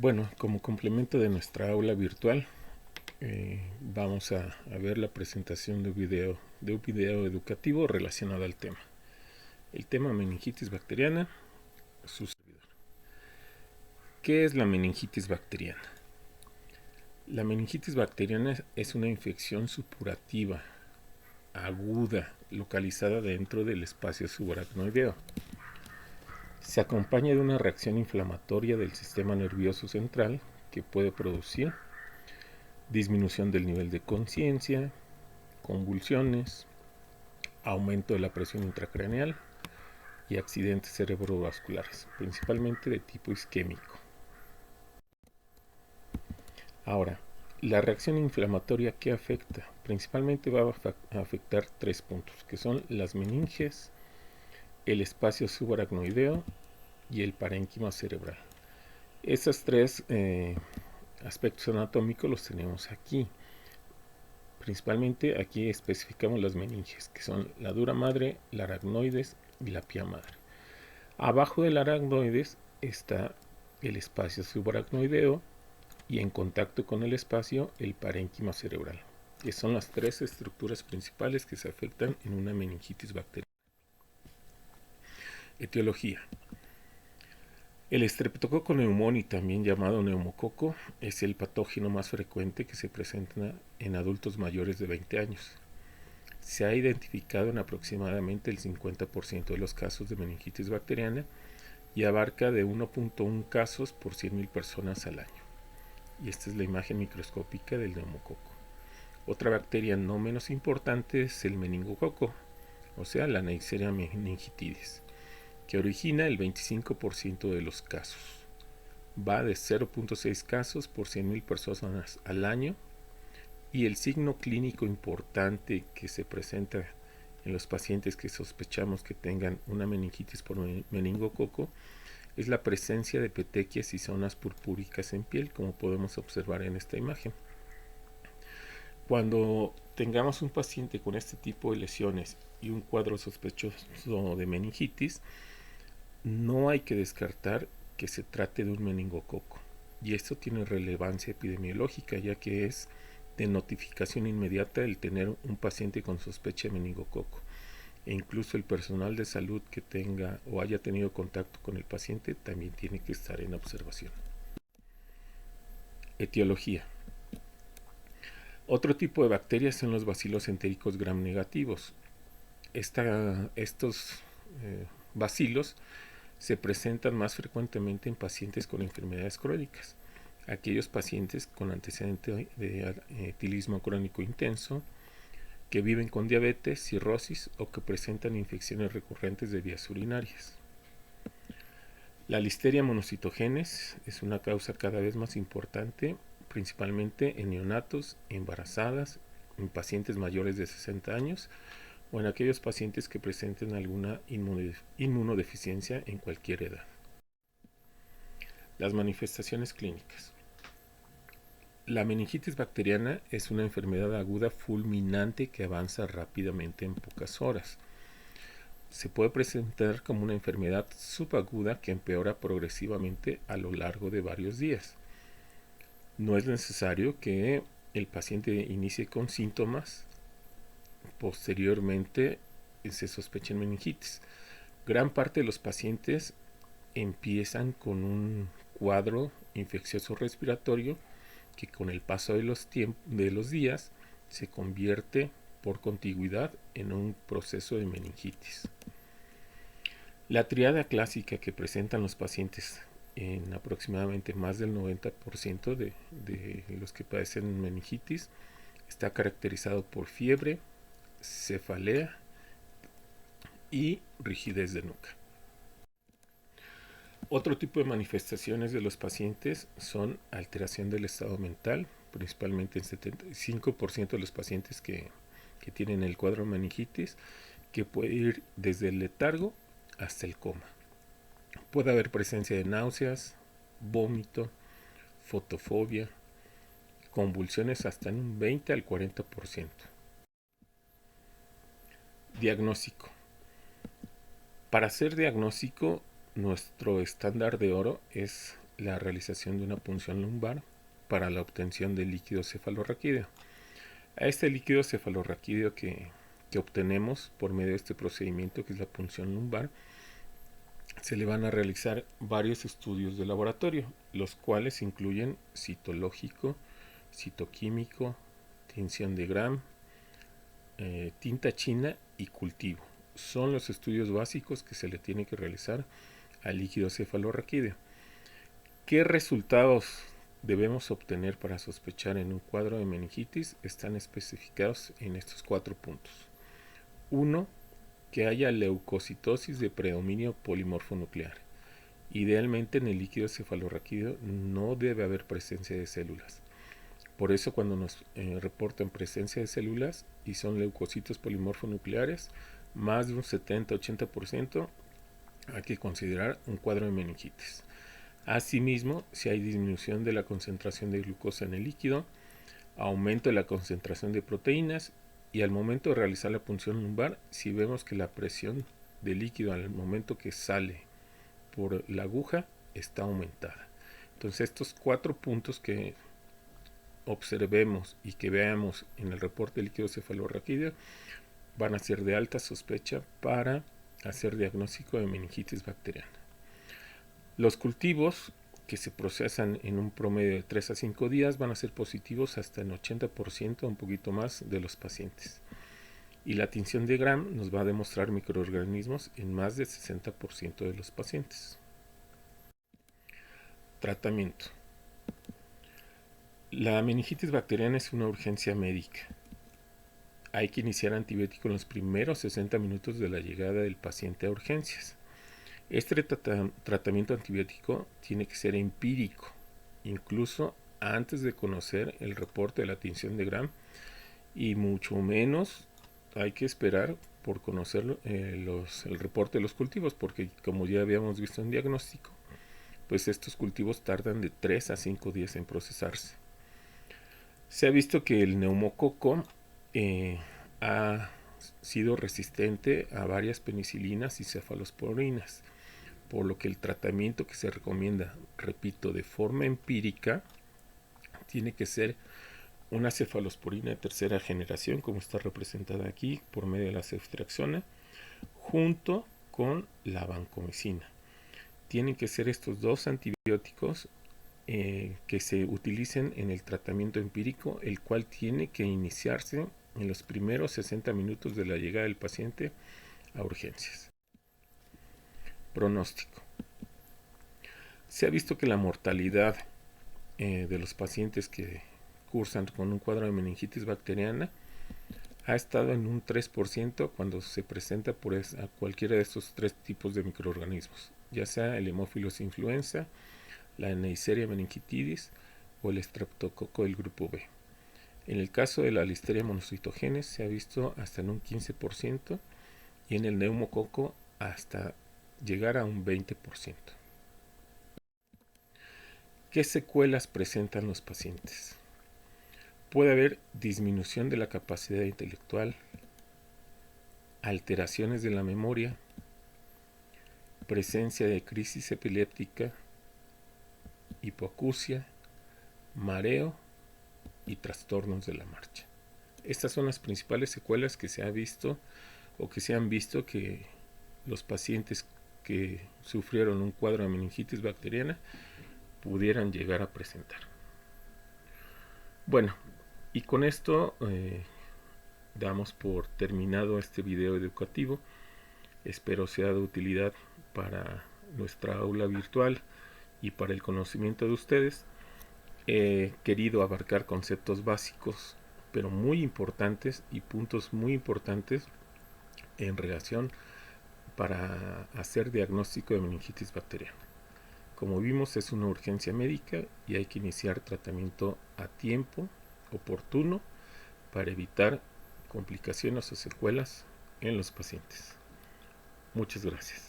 Bueno, como complemento de nuestra aula virtual, vamos a ver la presentación de un video educativo relacionado al tema. El tema meningitis bacteriana, su servidor. ¿Qué es la meningitis bacteriana? La meningitis bacteriana es una infección supurativa, aguda, localizada dentro del espacio subaracnoideo. Se acompaña de una reacción inflamatoria del sistema nervioso central que puede producir disminución del nivel de conciencia, convulsiones, aumento de la presión intracraneal y accidentes cerebrovasculares, principalmente de tipo isquémico. Ahora, la reacción inflamatoria que afecta, principalmente va a afectar tres puntos, que son las meninges, el espacio subaracnoideo y el parénquima cerebral. Esos tres aspectos anatómicos los tenemos aquí. Principalmente aquí especificamos las meninges, que son la dura madre, la aracnoides y la pía madre. Abajo del aracnoides está el espacio subaracnoideo y en contacto con el espacio el parénquima cerebral, que son las tres estructuras principales que se afectan en una meningitis bacteriana. Etiología. El Streptococcus pneumoniae, también llamado neumococo, es el patógeno más frecuente que se presenta en adultos mayores de 20 años. Se ha identificado en aproximadamente el 50% de los casos de meningitis bacteriana y abarca de 1.1 casos por 100.000 personas al año. Y esta es la imagen microscópica del neumococo. Otra bacteria no menos importante es el meningococo, o sea, la Neisseria meningitidis, que origina el 25% de los casos. Va de 0.6 casos por 100.000 personas al año y el signo clínico importante que se presenta en los pacientes que sospechamos que tengan una meningitis por meningococo es la presencia de petequias y zonas purpúricas en piel, como podemos observar en esta imagen. Cuando tengamos un paciente con este tipo de lesiones y un cuadro sospechoso de meningitis, no hay que descartar que se trate de un meningococo. Y esto tiene relevancia epidemiológica, ya que es de notificación inmediata el tener un paciente con sospecha de meningococo. E incluso el personal de salud que tenga o haya tenido contacto con el paciente también tiene que estar en observación. Etiología. Otro tipo de bacterias son los bacilos entéricos gram negativos. Estos bacilos se presentan más frecuentemente en pacientes con enfermedades crónicas. Aquellos pacientes con antecedente de etilismo crónico intenso, que viven con diabetes, cirrosis o que presentan infecciones recurrentes de vías urinarias. La Listeria monocitogenes es una causa cada vez más importante, principalmente en neonatos, embarazadas, en pacientes mayores de 60 años o en aquellos pacientes que presenten alguna inmunodeficiencia en cualquier edad. Las manifestaciones clínicas. La meningitis bacteriana es una enfermedad aguda fulminante que avanza rápidamente en pocas horas. Se puede presentar como una enfermedad subaguda que empeora progresivamente a lo largo de varios días. No es necesario que el paciente inicie con síntomas, posteriormente se sospechen meningitis. Gran parte de los pacientes empiezan con un cuadro infeccioso respiratorio que con el paso de los días se convierte por contigüidad en un proceso de meningitis. La triada clásica que presentan los pacientes en aproximadamente más del 90% de los que padecen meningitis está caracterizado por fiebre, cefalea y rigidez de nuca. Otro tipo de manifestaciones de los pacientes son alteración del estado mental, principalmente en 75% de los pacientes que tienen el cuadro de meningitis, que puede ir desde el letargo hasta el coma. Puede haber presencia de náuseas, vómito, fotofobia, convulsiones hasta en un 20 al 40%. Diagnóstico. Para hacer diagnóstico, nuestro estándar de oro es la realización de una punción lumbar para la obtención del líquido cefalorraquídeo. A este líquido cefalorraquídeo que obtenemos por medio de este procedimiento, que es la punción lumbar, se le van a realizar varios estudios de laboratorio, los cuales incluyen citológico, citoquímico, tinción de Gram, tinta china y cultivo. Son los estudios básicos que se le tiene que realizar al líquido cefalorraquídeo. ¿Qué resultados debemos obtener para sospechar en un cuadro de meningitis? Están especificados en estos 4 puntos. 1. Que haya leucocitosis de predominio polimorfonuclear. Idealmente en el líquido cefalorraquídeo no debe haber presencia de células. Por eso cuando nos reportan presencia de células y son leucocitos polimorfonucleares, más de un 70-80%, hay que considerar un cuadro de meningitis. Asimismo, si hay disminución de la concentración de glucosa en el líquido, aumento de la concentración de proteínas, y al momento de realizar la punción lumbar, si vemos que la presión del líquido al momento que sale por la aguja está aumentada. Entonces estos 4 puntos que observemos y que veamos en el reporte de líquido cefalorraquídeo van a ser de alta sospecha para hacer diagnóstico de meningitis bacteriana. Los cultivos que se procesan en un promedio de 3 a 5 días van a ser positivos hasta el 80%, un poquito más, de los pacientes. Y la tinción de Gram nos va a demostrar microorganismos en más del 60% de los pacientes. Tratamiento. La meningitis bacteriana es una urgencia médica. Hay que iniciar antibiótico en los primeros 60 minutos de la llegada del paciente a urgencias. Este tratamiento antibiótico tiene que ser empírico, incluso antes de conocer el reporte de la tinción de Gram, y mucho menos hay que esperar por conocer el reporte de los cultivos, porque como ya habíamos visto en diagnóstico, pues estos cultivos tardan de 3 a 5 días en procesarse. Se ha visto que el neumococo ha sido resistente a varias penicilinas y cefalosporinas, por lo que el tratamiento que se recomienda, repito, de forma empírica, tiene que ser una cefalosporina de tercera generación, como está representada aquí por medio de la ceftriaxona, junto con la vancomicina. Tienen que ser estos 2 antibióticos que se utilicen en el tratamiento empírico, el cual tiene que iniciarse en los primeros 60 minutos de la llegada del paciente a urgencias. Pronóstico. Se ha visto que la mortalidad de los pacientes que cursan con un cuadro de meningitis bacteriana ha estado en un 3% cuando se presenta por cualquiera de estos 3 tipos de microorganismos, ya sea el Haemophilus influenza, la Neisseria meningitidis o el Streptococo del grupo B. En el caso de la Listeria monocytogenes se ha visto hasta en un 15% y en el neumococo hasta llegar a un 20%. ¿Qué secuelas presentan los pacientes? Puede haber disminución de la capacidad intelectual, alteraciones de la memoria, presencia de crisis epiléptica, hipoacusia, mareo y trastornos de la marcha. Estas son las principales secuelas que se ha visto o que se han visto que los pacientes que sufrieron un cuadro de meningitis bacteriana pudieran llegar a presentar. Bueno, y con esto damos por terminado este video educativo. Espero sea de utilidad para nuestra aula virtual y para el conocimiento de ustedes. He querido abarcar conceptos básicos, pero muy importantes y puntos muy importantes en relación para hacer diagnóstico de meningitis bacteriana. Como vimos, es una urgencia médica y hay que iniciar tratamiento a tiempo oportuno para evitar complicaciones o secuelas en los pacientes. Muchas gracias.